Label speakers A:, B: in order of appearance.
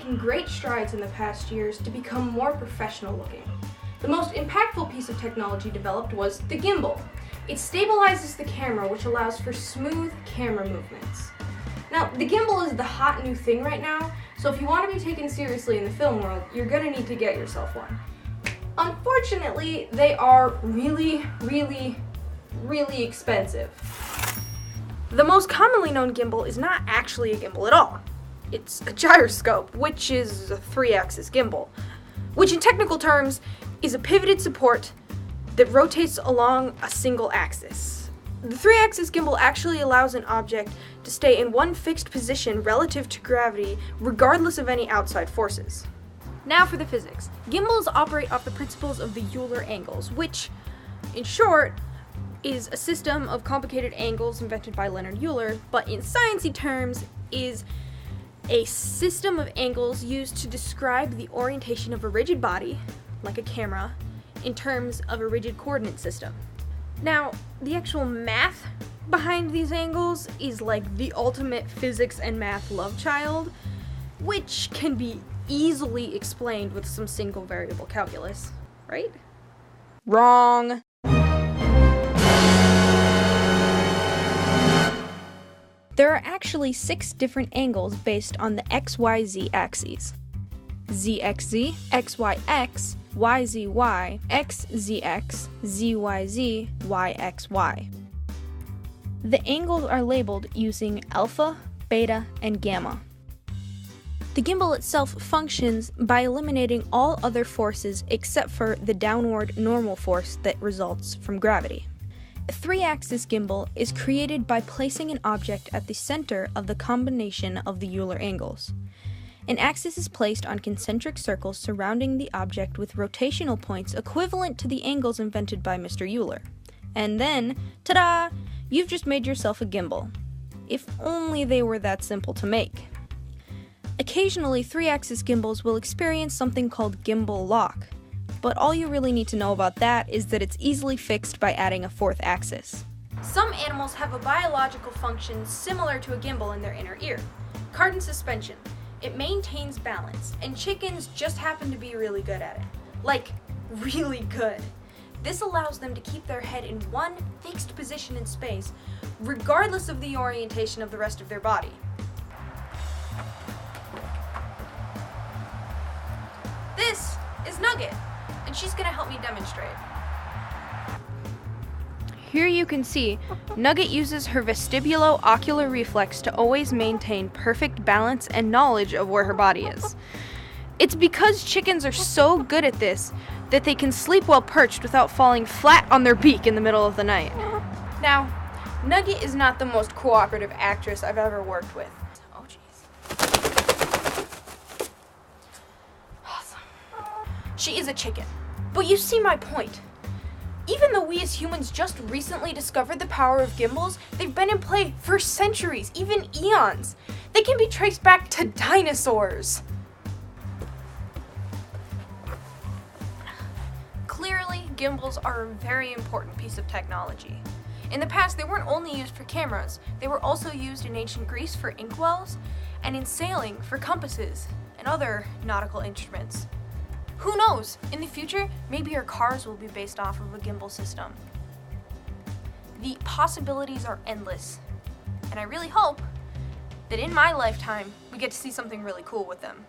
A: taken great strides in the past years to become more professional looking. The most impactful piece of technology developed was the gimbal. It stabilizes the camera, which allows for smooth camera movements. Now, the gimbal is the hot new thing right now, so if you want to be taken seriously in the film world, you're going to need to get yourself one. Unfortunately, they are really expensive. The most commonly known gimbal is not actually a gimbal at all. It's a gyroscope, which is a 3-axis gimbal, which in technical terms is a pivoted support that rotates along a single axis. The 3-axis gimbal actually allows an object to stay in one fixed position relative to gravity, regardless of any outside forces. Now for the physics. Gimbals operate off the principles of the Euler angles, which, in short, is a system of complicated angles invented by Leonard Euler, but in sciencey terms is a system of angles used to describe the orientation of a rigid body, like a camera, in terms of a rigid coordinate system. Now, the actual math behind these angles is like the ultimate physics and math love child, which can be easily explained with some single variable calculus, right? Wrong. There are actually 6 different angles based on the XYZ axes. ZXZ, XYX, YZY, XZX, ZYZ, YXY. The angles are labeled using alpha, beta, and gamma. The gimbal itself functions by eliminating all other forces except for the downward normal force that results from gravity. A 3-axis gimbal is created by placing an object at the center of the combination of the Euler angles. An axis is placed on concentric circles surrounding the object with rotational points equivalent to the angles invented by Mr. Euler. And then, ta-da! You've just made yourself a gimbal. If only they were that simple to make. Occasionally, 3-axis gimbals will experience something called gimbal lock, but all you really need to know about that is that it's easily fixed by adding a 4th axis. Some animals have a biological function similar to a gimbal in their inner ear, cardan suspension. It maintains balance, and chickens just happen to be really good at it. Like, really good. This allows them to keep their head in one fixed position in space, regardless of the orientation of the rest of their body. This is Nugget, and she's gonna help me demonstrate. Here you can see, Nugget uses her vestibulo-ocular reflex to always maintain perfect balance and knowledge of where her body is. It's because chickens are so good at this that they can sleep while perched without falling flat on their beak in the middle of the night. Now, Nugget is not the most cooperative actress I've ever worked with. Oh, jeez. Awesome. She is a chicken. But you see my point. Even though we as humans just recently discovered the power of gimbals, they've been in play for centuries, even eons. They can be traced back to dinosaurs. Clearly, gimbals are a very important piece of technology. In the past, they weren't only used for cameras, they were also used in ancient Greece for inkwells, and in sailing for compasses and other nautical instruments. Who knows? In the future, maybe our cars will be based off of a gimbal system. The possibilities are endless, and I really hope that in my lifetime, we get to see something really cool with them.